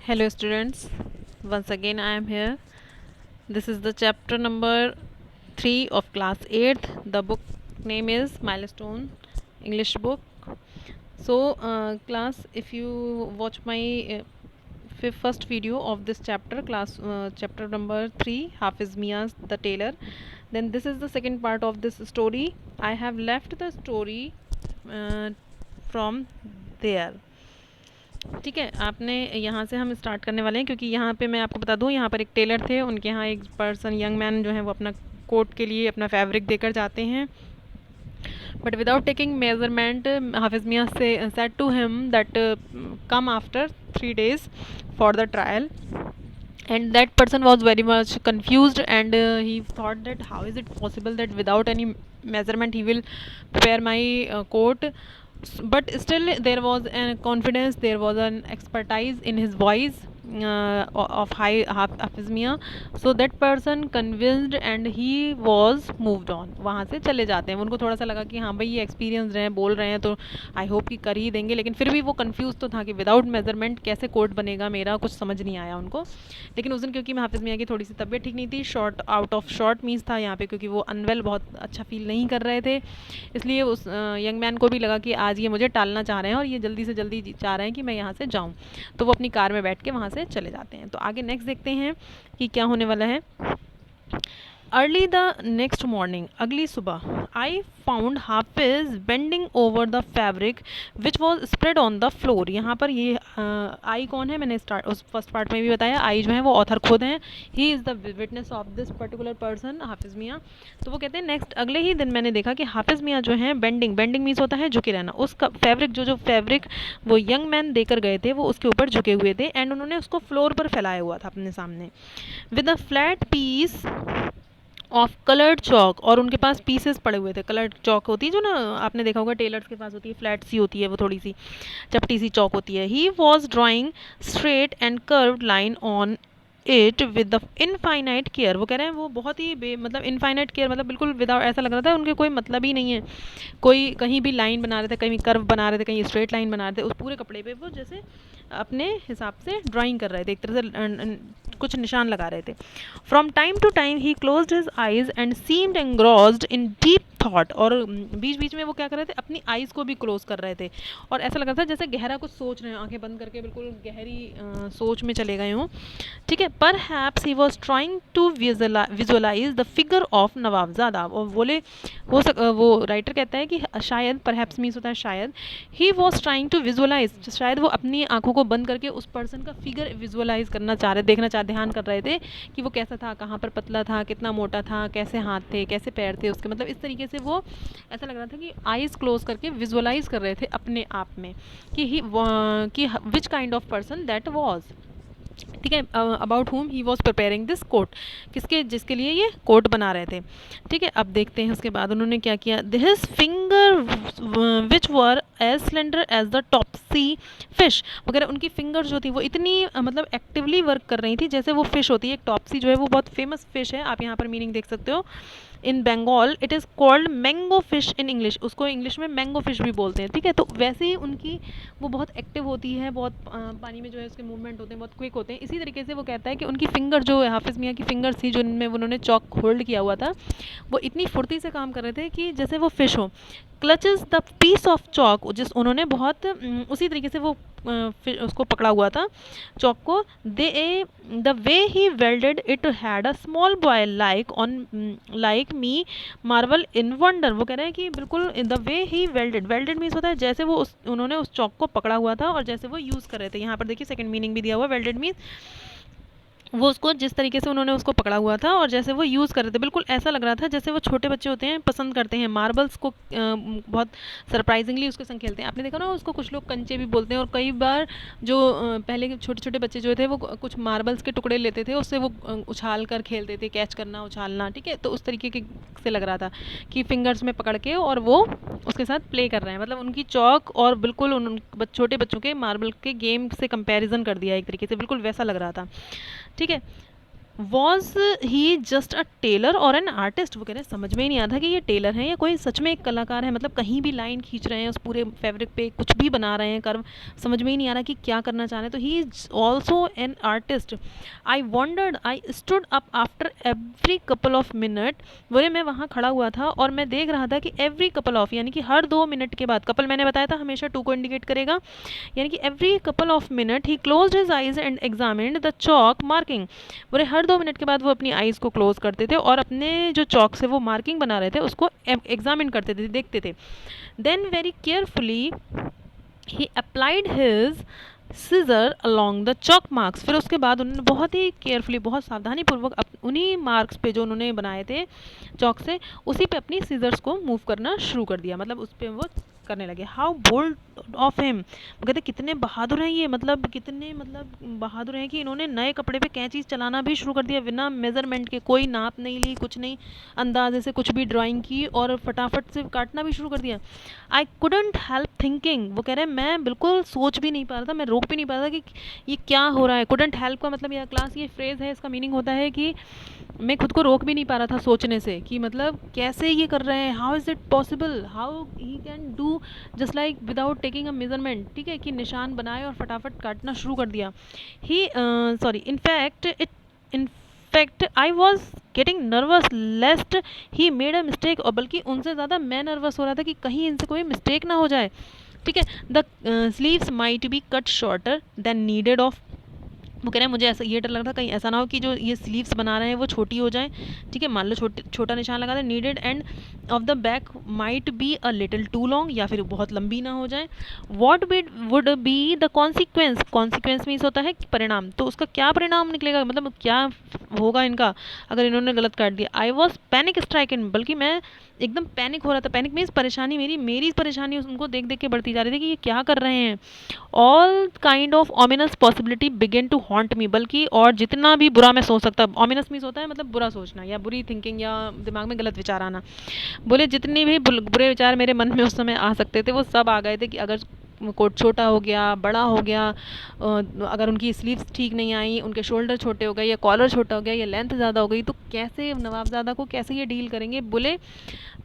Hello students, once again I am here. This is the chapter number 3 of class 8th. The book name is Milestone English book. So class, if you watch my first video of this chapter, chapter number 3, Hafiz Mia's The Tailor, then this is the second part of this story. I have left the story from there. ठीक है, आपने यहाँ से हम start करने वाले हैं क्योंकि यहाँ पे मैं आपको बता दूँ, यहाँ पर एक टेलर थे, उनके यहाँ एक पर्सन यंग मैन जो है वो अपना कोट के लिए अपना फैब्रिक देकर जाते हैं. But without taking measurement Hafiz Mian से said to him that come after 3 days for the trial. And that person was very much confused and he thought that how is it possible that without any measurement he will prepare my coat. But still there was a confidence, there was an expertise in his voice of Hafiz Mia. So that person convinced and he was moved on. वहाँ से चले जाते हैं. उनको थोड़ा सा लगा कि हाँ भाई ये एक्सपीरियंस रहे हैं, बोल रहे हैं तो आई होप कि कर ही देंगे, लेकिन फिर भी वो कंफ्यूज तो था कि विदाउट मेजरमेंट कैसे कोट बनेगा मेरा, कुछ समझ नहीं आया उनको. लेकिन उस दिन क्योंकि मैं हाफिज़ मियाँ की थोड़ी सी तबीयत ठीक नहीं थी, short out of short means था यहाँ पे, क्योंकि वो अनवेल बहुत अच्छा फील नहीं कर रहे थे, इसलिए उस यंग मैन को भी लगा कि आज ये मुझे टालना चाह रहे हैं और ये जल्दी से जल्दी चाह रहे हैं कि मैं यहाँ से जाऊँ. तो वो अपनी कार में बैठ के वहाँ से चले जाते हैं. तो आगे नेक्स्ट देखते हैं कि क्या होने वाला है. अर्ली द नेक्स्ट मॉर्निंग, अगली सुबह, I found Hafiz bending over the fabric which was spread on the floor. यहाँ पर ये आई कौन है, मैंने उस फर्स्ट पार्ट में भी बताया, आई जो है वो ऑथर खुद हैं. He is the witness of this particular person, हाफिज़ मियाँ. तो वो कहते हैं नेक्स्ट अगले ही दिन मैंने देखा कि हाफिज़ मियाँ जो हैं बेंडिंग मीन्स होता है झुके रहना, उसका फैब्रिक जो फैब्रिक वो यंग मैन देकर गए थे वो उसके ऊपर झुके हुए थे एंड उन्होंने उसको फ्लोर पर फैलाया हुआ था अपने सामने with a flat piece of coloured chalk. और उनके पास पीसेस पड़े हुए थे. कलर्ड चौक होती है जो ना आपने देखा होगा टेलर्स के पास होती है, फ्लैट सी होती है, वो थोड़ी सी चपटी सी चौक होती है. He was drawing straight and curved line on it with the infinite care. वो कह रहे हैं वो बहुत ही मतलब इनफाइनाइट केयर, मतलब बिल्कुल विदाउट, ऐसा लग रहा था उनके कोई मतलब ही नहीं है, कोई कहीं भी लाइन बना रहे थे, कहीं कर्व बना रहे थे, कहीं स्ट्रेट लाइन बना रहे थे, उस पूरे कपड़े पे वो जैसे अपने हिसाब से ड्राइंग कर रहे थे, एक तरह से कुछ निशान लगा रहे थे. From time to time he closed his eyes and seemed engrossed in deep thought. और बीच बीच में वो क्या कर रहे थे, अपनी आइज़ को भी क्लोज कर रहे थे और ऐसा लग रहा था जैसे गहरा कुछ सोच रहे हैं, आंखें बंद करके बिल्कुल गहरी सोच में चले गए हों. ठीक है. पर perhaps he was trying to visualize the figure of Nawabzada. और बोले वो राइटर कहता है कि शायद, पर हैप्स मीन्स होता है शायद, he was trying to visualize, शायद वो अपनी आंखों को बंद करके उस पर्सन का फिगर विजुअलाइज करना चाह रहे, ध्यान कर रहे थे कि वो कैसा था, कहाँ पर पतला था, कितना मोटा था, कैसे हाथ थे, कैसे पैर थे उसके, मतलब इस तरीके से वो ऐसा लग रहा था कि आईज क्लोज करके विजुअलाइज कर रहे थे अपने आप में कि which kind of person that was. ठीक है. About whom he was preparing this coat, जिसके लिए ये कोट बना रहे थे. ठीक है. अब देखते हैं उसके बाद उन्होंने क्या किया. His finger which were as slender as the topsy fish. वगैरह उनकी फिंगर जो थी वो इतनी मतलब एक्टिवली वर्क कर रही थी जैसे वो फिश होती है. एक टॉप्सी जो है वो बहुत फेमस फिश है, आप यहाँ पर मीनिंग देख सकते हो. In Bengal it is called mango fish in English, उसको इंग्लिश में मैंगो फिश भी बोलते हैं. ठीक है. तो वैसे ही उनकी वो बहुत एक्टिव होती है, बहुत पानी में जो है उसके मूवमेंट होते हैं, बहुत क्विक होते हैं. इसी तरीके से वो कहता है कि उनकी फिंगर जो है, हाफिज़ मियाँ की फिंगर्स थी जो उनमें उन्होंने चौक होल्ड किया हुआ था, वो इतनी फुर्ती से काम कर रहे थे कि जैसे वो फिश हो. Clutches the piece of chalk, जिस उन्होंने बहुत उसी तरीके से वो उसको पकड़ा हुआ था चौक को. The way he welded it had a small boy like me Marvel in wonder. वो कह रहे हैं कि बिल्कुल the way he welded means होता है जैसे वो उन्होंने उस चौक को पकड़ा हुआ था और जैसे वो यूज़ कर रहे थे. यहाँ पर देखिए सेकंड मीनिंग भी दिया हुआ. वेल्डेड मीन्स वो उसको जिस तरीके से उन्होंने उसको पकड़ा हुआ था और जैसे वो यूज़ कर रहे थे, बिल्कुल ऐसा लग रहा था जैसे वो छोटे बच्चे होते हैं पसंद करते हैं मार्बल्स को, बहुत सरप्राइजिंगली उसके संग खेलते हैं. आपने देखा ना उसको कुछ लोग कंचे भी बोलते हैं. और कई बार जो पहले छोटे छोटे बच्चे जो थे वो कुछ मार्बल्स के टुकड़े लेते थे, उससे वो उछाल कर खेलते थे, कैच करना, उछालना. ठीक है. तो उस तरीके से लग रहा था कि फिंगर्स में पकड़ के और वो उसके साथ प्ले कर रहे हैं. मतलब उनकी चौक और बिल्कुल उन छोटे बच्चों के मार्बल के गेम से कंपैरिजन कर दिया एक तरीके से, बिल्कुल वैसा लग रहा था. ठीक है. Was he just a tailor और एन आर्टिस्ट, वो कह रहे हैं समझ में ही नहीं आता कि ये टेलर है या कोई सच में एक कलाकार है, मतलब कहीं भी लाइन खींच रहे हैं उस पूरे फैब्रिक पे, कुछ भी बना रहे हैं कर्व, समझ में ही नहीं आ रहा कि क्या करना चाह रहे हैं। तो he is also an artist. I wandered, I stood up after every couple of minute, बोले मैं वहाँ खड़ा हुआ था और मैं देख रहा था कि एवरी कपल ऑफ यानी कि हर 2 मिनट के बाद, कपल मैंने बताया था हमेशा 2 को इंडिकेट करेगा, यानी कि every couple of minute he closed his eyes and examined the chalk marking, बोले हर 2 मिनट के बाद वो अपनी आईज को क्लोज करते थे और अपने जो चौक से वो मार्किंग बना रहे थे उसको एग्जामिन करते थे, देखते थे। Then very carefully he applied his scissor along the chalk marks, फिर उसके बाद उन्होंने बहुत ही केयरफुली, बहुत सावधानी पूर्वक उन्हीं मार्क्स पे जो उन्होंने बनाए थे चॉक से, उसी पे अपनी सीजर्स को मूव करना शुरू कर दिया, मतलब उस पर वो करने लगे। हाउ बोल्ड ऑफ हिम, वो कहते कितने बहादुर हैं ये, मतलब कितने मतलब बहादुर हैं कि इन्होंने नए कपड़े पे कैंची चलाना भी शुरू कर दिया बिना मेजरमेंट के, कोई नाप नहीं ली, कुछ नहीं, अंदाजे से कुछ भी ड्राइंग की और फटाफट से काटना भी शुरू कर दिया। आई कुडंट हेल्प थिंकिंग, वो कह रहे हैं मैं बिल्कुल सोच भी नहीं पा रहा था, मैं रोक भी नहीं पा रहा था कि ये क्या हो रहा है। कुडंट हेल्प का मतलब, यह क्लास ये फ्रेज़ है, इसका मीनिंग होता है कि मैं खुद को रोक भी नहीं पा रहा था सोचने से कि मतलब कैसे ये कर रहे हैं, how is it possible, how he can do just like without taking a measurement, ठीक है, कि निशान बनाए और फटाफट काटना शुरू कर दिया। He sorry in fact I was getting nervous lest he made a mistake, और बल्कि उनसे ज़्यादा मैं नर्वस हो रहा था कि कहीं इनसे कोई मिस्टेक ना हो जाए, ठीक है। The sleeves might be cut shorter than needed off, वो कह रहे हैं मुझे ऐसा ये डर लग रहा था कहीं ऐसा ना हो कि जो ये स्लीव्स बना रहे हैं वो छोटी हो जाए, ठीक है, मान लो छोटा निशान लगा दे, needed end of the back might be a little too long, या फिर बहुत लंबी ना हो जाए। What would be the consequence, consequence means होता है परिणाम, तो उसका क्या परिणाम निकलेगा, मतलब क्या होगा इनका अगर इन्होंने गलत काट दिया। आई वॉज पैनिक स्ट्राइकन, बल्कि मैं एकदम पैनिक हो रहा था, पैनिक मीन्स परेशानी, मेरी परेशानी उनको देख देख के बढ़ती जा रही थी कि ये क्या कर रहे हैं। All kind of ominous possibility begin to haunt me, बल्कि और जितना भी बुरा मैं सोच सकता, ऑमिनस मीन्स होता है मतलब बुरा सोचना या बुरी थिंकिंग या दिमाग में गलत विचार आना, बोले जितने भी बुरे विचार मेरे मन में उस समय आ सकते थे वो सब आ गए थे कि अगर कोट छोटा हो गया, बड़ा हो गया, अगर उनकी स्लीव्स ठीक नहीं आई, उनके शोल्डर छोटे हो गए या कॉलर छोटा हो गया या लेंथ ज़्यादा हो गई, तो कैसे नवाबजादा को कैसे ये डील करेंगे। बोले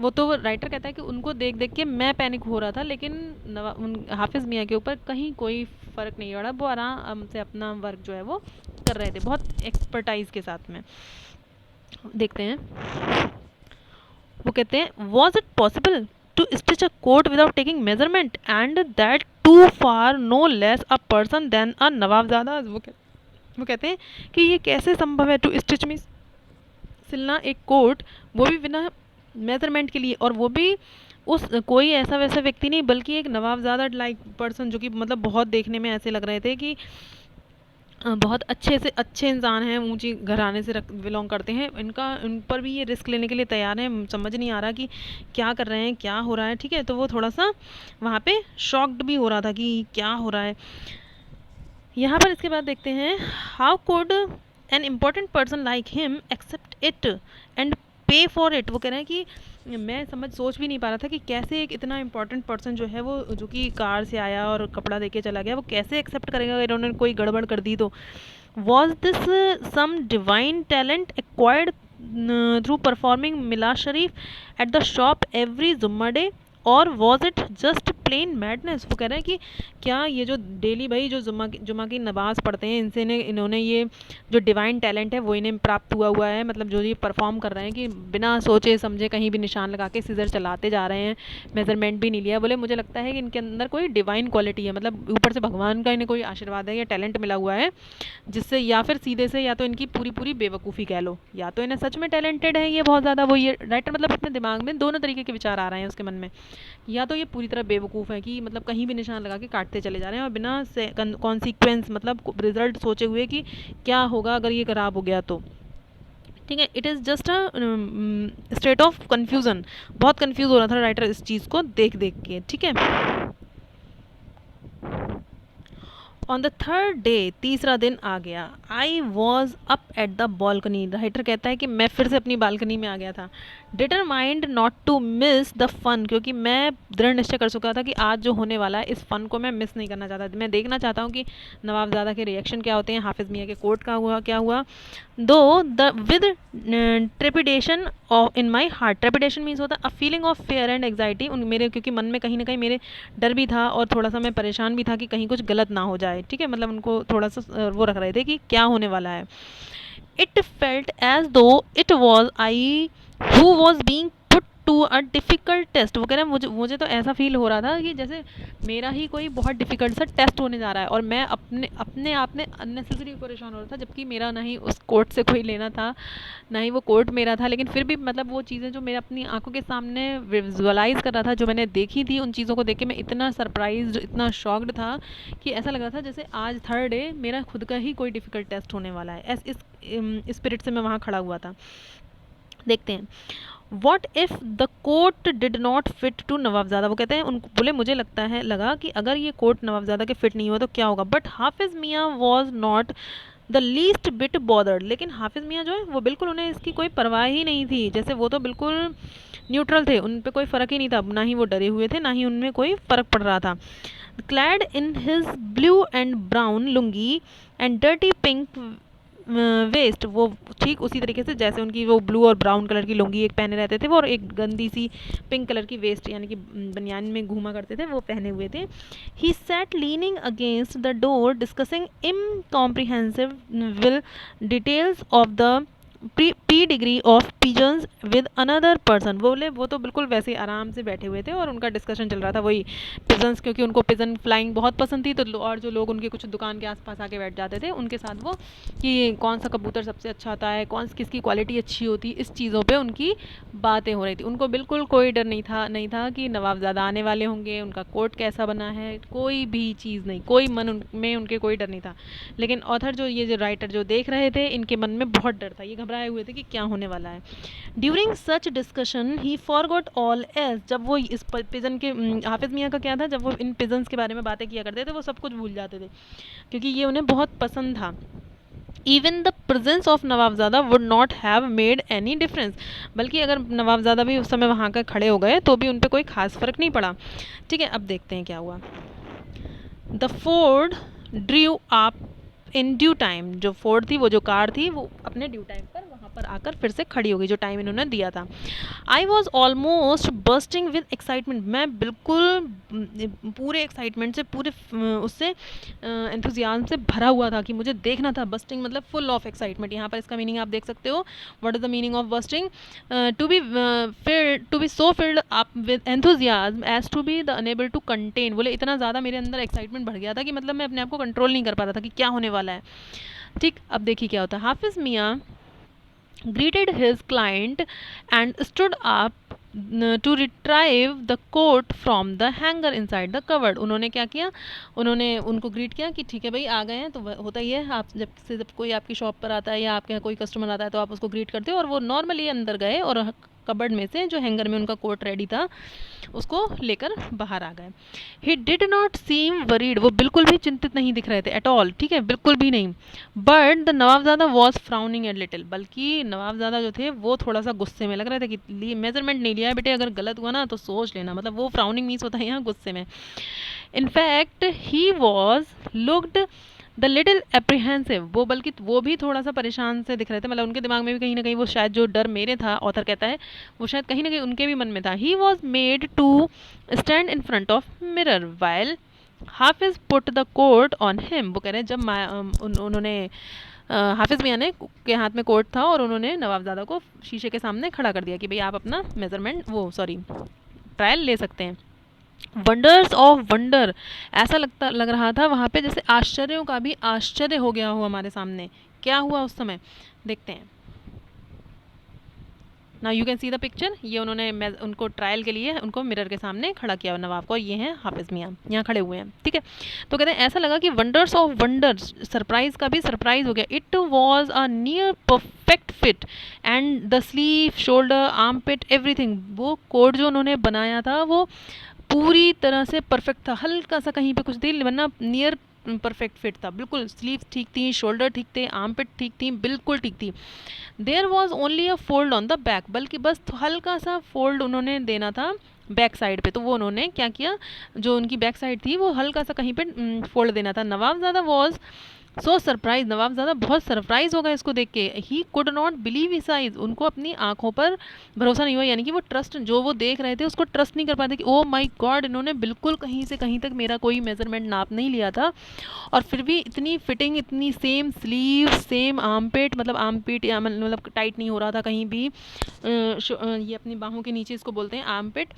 वो तो राइटर कहता है कि उनको देख देख के मैं पैनिक हो रहा था, लेकिन हाफिज़ मियाँ के ऊपर कहीं कोई फ़र्क नहीं पड़ा, वो आराम से अपना वर्क जो है वो कर रहे थे बहुत एक्सपर्टाइज के साथ में। देखते हैं, वो कहते हैं was it possible to stitch a coat without taking measurement and that too far no less a person than a नवाबजादा। वो कहते हैं कि ये कैसे संभव है, टू स्टिच मीन्स सिलना एक कोट, वो भी बिना मेजरमेंट के लिए, और वो भी उस कोई ऐसा वैसा व्यक्ति नहीं बल्कि एक नवाबजादा लाइक पर्सन, जो कि मतलब बहुत देखने में ऐसे लग रहे थे कि बहुत अच्छे से अच्छे इंसान हैं, ऊंची घराने से बिलोंग करते हैं, इनका उन पर भी ये रिस्क लेने के लिए तैयार हैं, समझ नहीं आ रहा कि क्या कर रहे हैं, क्या हो रहा है, ठीक है। तो वो थोड़ा सा वहाँ पे शॉक्ड भी हो रहा था कि क्या हो रहा है। यहाँ पर इसके बाद देखते हैं, how could an important person like him accept it and pay for it. वो कह रहे हैं कि मैं सोच भी नहीं पा रहा था कि कैसे एक इतना इम्पॉर्टेंट पर्सन जो है वो, जो कि कार से आया और कपड़ा देके चला गया, वो कैसे एक्सेप्ट करेगा अगर इन्होंने कोई गड़बड़ कर दी तो। Was this some divine talent acquired through performing Milad Sharif at the shop every Jumma day, और was it just plain madness. वो कह रहे हैं कि क्या ये जो डेली भाई जो जुम्मा की नमाज पढ़ते हैं, इन्होंने ये जो डिवाइन टैलेंट है वो इन्हें प्राप्त हुआ है, मतलब जो ये परफॉर्म कर रहे हैं कि बिना सोचे समझे कहीं भी निशान लगा के सीजर चलाते जा रहे हैं, मेजरमेंट भी नहीं लिया। बोले मुझे लगता है कि इनके अंदर कोई डिवाइन क्वालिटी है, मतलब ऊपर से भगवान का इन्हें कोई आशीर्वाद है या टैलेंट मिला हुआ है, जिससे या फिर सीधे से या तो इनकी पूरी पूरी बेवकूफ़ी कह लो, या तो इन्हें सच में टैलेंटेड है ये बहुत ज़्यादा, वो ये राइटर मतलब अपने दिमाग में दोनों तरीके के विचार आ रहे हैं उसके मन में, या तो ये पूरी तरह बेवकूफ़ है कि मतलब कहीं भी निशान लगा के काटते चले जा रहे हैं और बिना कॉन्सिक्वेंस मतलब रिजल्ट सोचे हुए कि क्या होगा अगर ये खराब हो गया तो, ठीक है। It is just a state of confusion, बहुत कन्फ्यूज़ हो रहा था राइटर इस चीज़ को देख देख के, ठीक है। ऑन द थर्ड डे, तीसरा दिन आ गया, I was up at the balcony, writer कहता है कि मैं फिर से अपनी बालकनी में आ गया था, determined not to miss the fun, क्योंकि मैं दृढ़ निश्चय कर चुका था कि आज जो होने वाला है इस फन को मैं मिस नहीं करना चाहता, मैं देखना चाहता हूँ कि नवाबजादा के रिएक्शन क्या होते हैं, हाफिज़ मियाँ के कोर्ट का हुआ क्या हुआ। दो the with trepidation of in my heart, trepidation means होता है a feeling of fair and anxiety, उन मेरे क्योंकि मन में कहीं ना कहीं मेरे डर भी था और थोड़ा सा मैं परेशान भी था कि कहीं कुछ गलत ना हो जाए, ठीक है, मतलब उनको थोड़ा सा वो रख रहे थे कि क्या होने वाला है। It felt as though it was I who was being put to a difficult test, वो कह रहे हैं मुझे तो ऐसा फील हो रहा था कि जैसे मेरा ही कोई बहुत डिफ़िकल्ट सा टेस्ट होने जा रहा है और मैं अपने अपने आप में अननेसेसरी परेशान हो रहा था, जबकि मेरा ना ही उस कोर्ट से कोई लेना था, ना ही वो कोर्ट मेरा था, लेकिन फिर भी मतलब वो चीज़ें जो मैं अपनी आंखों के सामने विजुअलाइज़ कर रहा था, जो मैंने देखी थी, उन चीज़ों को देख के मैं इतना सरप्राइज्ड, इतना शॉक्ड था कि ऐसा लग रहा था जैसे आज थर्ड डे मेरा खुद का ही कोई डिफ़िकल्ट टेस्ट होने वाला है, इस स्पिरिट से मैं वहाँ खड़ा हुआ था। देखते हैं, what if the coat did not fit to Nawabzada, वो कहते हैं उनको बोले मुझे लगा कि अगर ये कोर्ट नवाबजादा के फिट नहीं हुआ तो क्या होगा, बट हाफिज़ मियाँ was not the least bit bothered, लेकिन हाफिज़ मियाँ जो है वो बिल्कुल, उन्हें इसकी कोई परवाह ही नहीं थी, जैसे वो तो बिल्कुल न्यूट्रल थे, उन पे कोई फ़र्क ही नहीं था, ना ही वो डरे हुए थे, ना ही उनमें कोई फ़र्क पड़ रहा था। Clad in his blue and brown lungi and dirty pink vest, वो ठीक उसी तरीके से जैसे उनकी वो ब्लू और ब्राउन कलर की लुंगी एक पहने रहते थे वो, और एक गंदी सी पिंक कलर की वेस्ट यानी कि बनियान में घूमा करते थे, वो पहने हुए थे। He sat leaning against the door discussing incomprehensive will details of the pedigree of pigeons with another person, बोले वो तो बिल्कुल वैसे आराम से बैठे हुए थे और उनका डिस्कशन चल रहा था वही पिजन्स, क्योंकि उनको पिजन फ्लाइंग बहुत पसंद थी, तो और जो लोग उनके कुछ दुकान के आसपास आके बैठ जाते थे उनके साथ वो कि कौन सा कबूतर सबसे अच्छा आता है, किसकी क्वालिटी अच्छी होती, इस चीज़ों पे उनकी बातें हो रही थी। उनको बिल्कुल कोई डर नहीं था कि नवाबजादा आने वाले होंगे, उनका कोर्ट कैसा बना है, कोई भी चीज़ नहीं, कोई मन में उनके कोई डर नहीं था, लेकिन ऑथर जो राइटर जो देख रहे थे इनके मन में बहुत डर था, ये घबराए हुए थे कि क्या होने वाला है। ड्यूरिंग सच डिस्कशन ही फॉरगॉट ऑल एल्स, जब वो इस पिजन के हाफिज़ मियाँ का क्या था, जब वो इन पिजन्स के बारे में बातें किया करते थे वो सब कुछ भूल जाते थे क्योंकि ये उन्हें बहुत पसंद था। Even the presence of Nawabzada would not have made any difference, बल्कि अगर नवाबजादा भी उस समय वहाँ का खड़े हो गए तो भी उन पर कोई खास फ़र्क नहीं पड़ा। ठीक है, अब देखते हैं क्या हुआ। The Ford Drew up in due time, जो फोर्ड थी, वो जो कार थी, वो अपने ड्यू टाइम पर वहाँ पर आकर फिर से खड़ी हो गई जो टाइम इन्होंने दिया था। I was almost bursting with excitement, मैं बिल्कुल पूरे एक्साइटमेंट से, पूरे उससे एंथुजियाज्म से भरा हुआ था कि मुझे देखना था। बस्टिंग मतलब फुल ऑफ एक्साइटमेंट, यहाँ पर इसका मीनिंग आप देख सकते हो। What is the meaning of bursting? To be so filled up with enthusiasm as to be the unable to contain, बोले इतना ज़्यादा मेरे अंदर एक्साइटमेंट बढ़ गया था कि मतलब मैं अपने आप को कंट्रोल नहीं कर पा रहा था कि क्या होने वाला है। ठीक, अब देखिए क्या होता है। हाफिज़ मियाँ greeted his client and stood up to retrieve the coat from the hanger inside the cupboard, उन्होंने क्या किया, उन्होंने उनको ग्रीट किया कि ठीक है भाई आ गए हैं, तो होता ही है आप जब कोई आपकी शॉप पर आता है या आपके यहाँ कोई कस्टमर आता है तो आप उसको ग्रीट करते हो, और वो नॉर्मली अंदर गए और कबर्ड में से जो हैंगर में उनका कोट रेडी था उसको लेकर बाहर आ गए। He did not seem worried, वो बिल्कुल भी चिंतित नहीं दिख रहे थे एट ऑल, ठीक है, बिल्कुल भी नहीं। But the Nawabzada was frowning at little, बल्कि नवाबजादा जो थे वो थोड़ा सा गुस्से में लग रहे थे कि मेजरमेंट नहीं लिया है बेटे, अगर गलत हुआ ना तो सोच लेना, मतलब वो फ्राउनिंग मीन्स होता है यहाँ गुस्से में। In fact he was looked the little apprehensive, वो बल्कि वो भी थोड़ा सा परेशान से दिख रहे थे, मतलब उनके दिमाग में भी कहीं ना कहीं वो शायद जो डर मेरे था, ऑथर कहता है, वो शायद कहीं ना कहीं उनके भी मन में था। He was made to stand in front of mirror while Hafiz put the coat on him, वो कह रहे हैं जब उन्होंने हाफिज़ मियाँ ने के हाथ में कोट था और उन्होंने नवाबजादा को शीशे के सामने खड़ा कर दिया कि भाई आप अपना मेजरमेंट ट्रायल ले सकते हैं। वंडर्स ऑफ वंडर, ऐसा लग रहा था वहाँ पे जैसे आश्चर्यों का भी आश्चर्य हो गया हो हमारे सामने। क्या हुआ उस समय, देखते हैं। Now you can see the picture, ये उन्होंने उनको ट्रायल के लिए उनको मिरर के सामने खड़ा किया नवाब को, ये हैं हाफिज़ मियाँ यहाँ खड़े हुए हैं, ठीक है। तो कहते हैं ऐसा लगा कि वंडर्स ऑफ वंडर्स, सरप्राइज का भी सरप्राइज हो गया। It was a near perfect fit and the sleeve, shoulder, armpit, everything, वो कोट जो उन्होंने बनाया था वो पूरी तरह से परफेक्ट था, हल्का सा कहीं पे कुछ दिल, वरना नियर परफेक्ट फिट था, बिल्कुल स्लीव ठीक थी, शोल्डर ठीक थे, आर्म पिट ठीक थी, बिल्कुल ठीक थी। There was only a fold on the back, बल्कि बस हल्का सा फोल्ड उन्होंने देना था बैक साइड पे, तो वो उन्होंने क्या किया, जो उनकी बैक साइड थी वो हल्का सा कहीं पे फोल्ड देना था। Nawabzada was so surprise, Nawabzada बहुत सरप्राइज हो गए इसको देख के। He could not believe his eyes, उनको अपनी आंखों पर भरोसा नहीं हुआ, यानी कि वो ट्रस्ट, जो वो देख रहे थे उसको ट्रस्ट नहीं कर पाते कि ओ माय गॉड, इन्होंने बिल्कुल कहीं से कहीं तक मेरा कोई मेजरमेंट नाप नहीं लिया था, और फिर भी इतनी फिटिंग, इतनी सेम स्लीव, सेम आर्मपिट, मतलब आर्मपिट या मतलब टाइट नहीं हो रहा था कहीं भी, ये अपनी बाहों के नीचे इसको बोलते हैं आर्मपिट,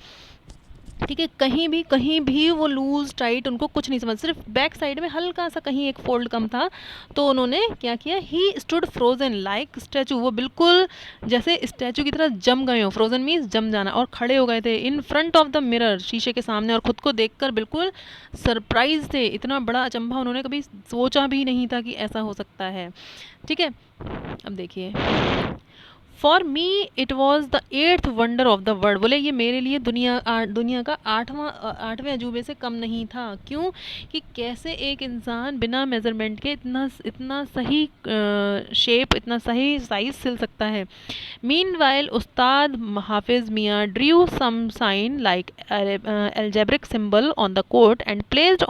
ठीक है, कहीं भी वो लूज टाइट उनको कुछ नहीं समझ, सिर्फ बैक साइड में हल्का सा कहीं एक फोल्ड कम था, तो उन्होंने क्या किया, he stood frozen like statue, वो बिल्कुल जैसे स्टैचू की तरह जम गए हो, फ्रोजन मीन्स जम जाना, और खड़े हो गए थे इन फ्रंट ऑफ द मिरर, शीशे के सामने, और खुद को देखकर बिल्कुल सरप्राइज थे। इतना बड़ा अचंभा उन्होंने कभी सोचा भी नहीं था कि ऐसा हो सकता है। ठीक है, अब देखिए, for me it was the eighth wonder of the world, बोले ये मेरे लिए दुनिया का आठवें अजूबे से कम नहीं था। क्यों, कि कैसे एक इंसान बिना मेजरमेंट के इतना इतना सही शेप, इतना सही साइज सिल सकता है। मीन वाइल उस्ताद Hafiz Mian drew some sign like algebraic symbol on the coat and placed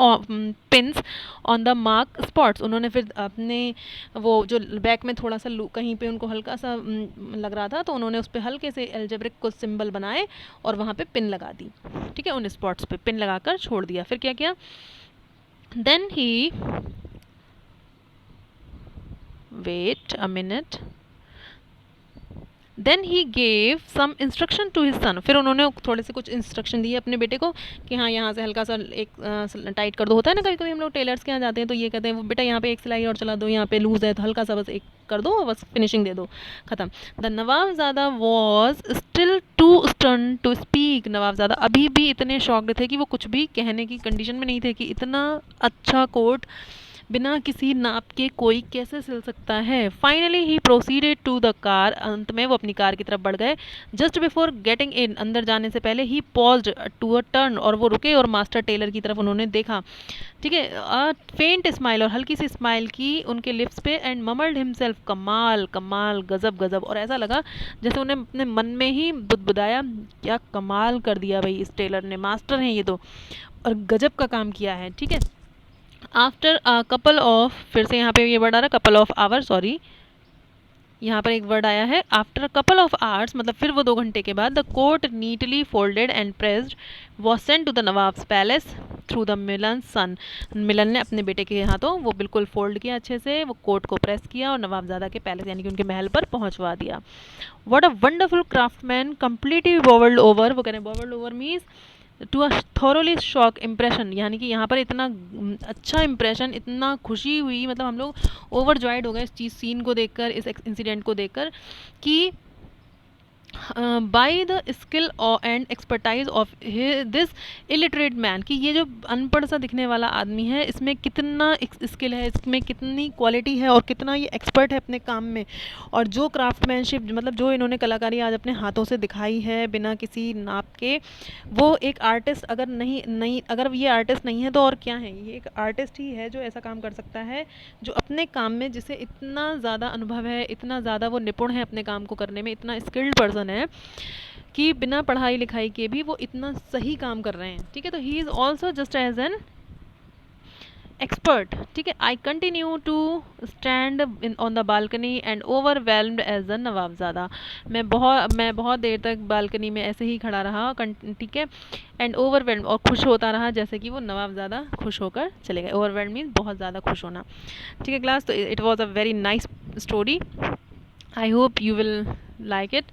pins on the mark spots, उन्होंने फिर अपने वो जो बैक में थोड़ा सा कहीं पे उनको हल्का सा लग रहा था, तो उन्होंने उस पर हल्के से एल्जेब्रिक कुछ सिंबल बनाए और वहाँ पे पिन लगा दी। ठीक है, उन स्पॉट्स पे पिन लगाकर छोड़ दिया। फिर क्या किया, then he, wait a minute, then he gave some instruction to his son, फिर उन्होंने थोड़े से कुछ इंस्ट्रक्शन दिए अपने बेटे को कि हाँ यहाँ से हल्का सा एक टाइट कर दो, होता है ना कभी कभी हम लोग टेलर्स के यहाँ जाते हैं तो ये कहते हैं वो बेटा यहाँ पे एक सिलाई और चला दो, यहाँ पे लूज है तो हल्का सा बस एक कर दो, बस फिनिशिंग दे दो, खत्म। The Nawabzada was still too stern to speak, Nawabzada अभी भी इतने शॉक्ड थे कि वो कुछ भी कहने की कंडीशन में नहीं थे कि इतना अच्छा कोट बिना किसी नाप के कोई कैसे सिल सकता है। Finally he proceeded to the car, अंत में वो अपनी कार की तरफ बढ़ गए। जस्ट बिफोर गेटिंग इन, अंदर जाने से पहले ही पॉज्ड टू अ टर्न, और वो रुके और मास्टर टेलर की तरफ उन्होंने देखा। ठीक है, फेंट स्माइल, और हल्की सी स्माइल की उनके लिप्स पे, एंड ममल्ड हिमसेल्फ, कमाल कमाल, गजब गजब, और ऐसा लगा जैसे उन्हें अपने मन में ही बुदबुदाया, क्या कमाल कर दिया भाई इस टेलर ने, मास्टर हैं ये तो, और गजब का काम किया है। ठीक है, आफ्टर अ कपल ऑफ, फिर से यहाँ पे ये वर्ड आ रहा है कपल ऑफ आवर, सॉरी यहाँ पर एक वर्ड आया है after a couple of hours, मतलब फिर वो 2 घंटे के बाद, the coat neatly folded and pressed was sent to the Nawab's palace through the Milan son, Milan ने अपने बेटे के हाथों वो बिल्कुल फोल्ड किया अच्छे से, वो कोट को प्रेस किया और नवाबजादा के पैलेस यानी कि उनके महल पर पहुंचवा दिया। What a wonderful craftsman, completely bowled over, वो कह रहे हैं bowled over means to a thoroughly shock impression, यानी कि यहाँ पर इतना अच्छा इम्प्रेशन, इतना खुशी हुई, मतलब हम लोग ओवर जॉयड हो गए इस चीज़ सीन को देखकर, इस इंसिडेंट को देखकर, कि by the skill and expertise of this illiterate man, कि ये जो अनपढ़ सा दिखने वाला आदमी है इसमें कितना स्किल है, इसमें कितनी क्वालिटी है और कितना ये एक्सपर्ट है अपने काम में, और जो क्राफ्टमैनशिप, मतलब जो इन्होंने कलाकारी आज अपने हाथों से दिखाई है बिना किसी नाप के, वो एक आर्टिस्ट अगर नहीं अगर ये आर्टिस्ट नहीं है तो और क्या है, ये एक आर्टिस्ट ही है जो ऐसा काम कर सकता है, जो अपने काम में जिसे इतना ज़्यादा अनुभव है, इतना ज़्यादा वो निपुण है अपने काम को करने में, इतना स्किल्ड पर्सन है कि बिना पढ़ाई लिखाई के भी वो इतना सही काम कर रहे हैं। ठीक है, तो he is also just as an expert. ठीक है, I continue to stand in on the balcony and overwhelmed as the Nawabzada, मैं बहुत देर तक बालकनी में ऐसे ही खड़ा रहा, ठीक है, एंड ओवरवेल्म, और खुश होता रहा जैसे कि वो नवाबजादा खुश होकर चले गए। ओवरवेल्म मीन्स बहुत ज़्यादा खुश होना। ठीक है क्लास, तो it was a very nice story, I hope you will like it.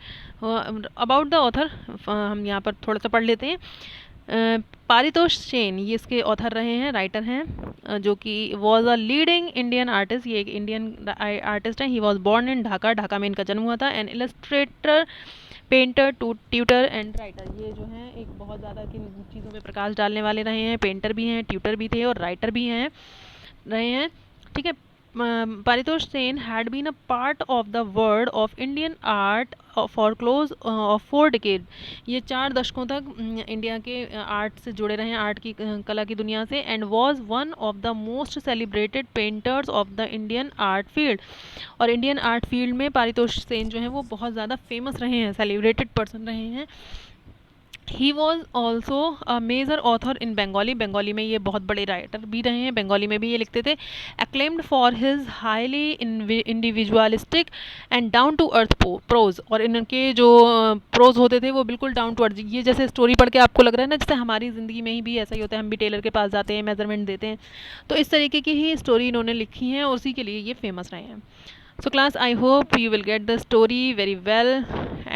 About the author हम यहाँ पर थोड़ा सा पढ़ लेते हैं। पारितोष सेन ये इसके ऑथर रहे हैं, राइटर हैं, जो कि was a leading Indian artist, ये एक इंडियन आर्टिस्ट हैं। He was born in Dhaka, Dhaka में इनका जन्म हुआ था। An illustrator, painter, tutor and writer, ये जो हैं एक बहुत ज़्यादा किन चीज़ों पे प्रकाश डालने वाले रहे हैं, पेंटर भी हैं, ट्यूटर भी थे और राइटर भी हैं रहे हैं। ठीक है, Paritosh Sen had been a part of the world of Indian art for close of 4 decades. ये 4 दशकों तक इंडिया के आर्ट से जुड़े रहे हैं, आर्ट की कला की दुनिया से, and was one of the most celebrated painters of the Indian art field. और इंडियन आर्ट फील्ड में पारितोष सेन जो है वो बहुत ज़्यादा फेमस रहे हैं, सेलिब्रेटेड पर्सन रहे हैं. He was also a major author in Bengali. Bengali में ये बहुत बड़े राइटर भी रहे हैं, बंगाली में भी ये लिखते थे. Acclaimed for his highly individualistic and down to earth prose. और इनके जो प्रोज होते थे वो बिल्कुल डाउन टू अर्थ, ये जैसे स्टोरी पढ़ के आपको लग रहा है ना जैसे हमारी ज़िंदगी में ही भी ऐसा ही होता है, हम भी टेलर के पास जाते हैं, मेजरमेंट देते हैं, तो इस तरीके की ही स्टोरी इन्होंने लिखी है और उसी के लिए ये फेमस रहे हैं. So class, I hope you will get the story very well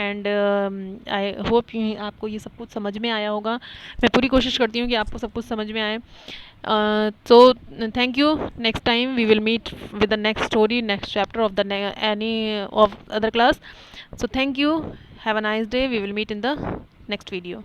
and I hope आपको ये सब कुछ समझ में आया होगा. मैं पूरी कोशिश करती हूँ कि आपको सब कुछ समझ में आए. So thank you. Next time we will meet with the next story, next chapter of the any of other class. So thank you. Have a nice day. We will meet in the next video.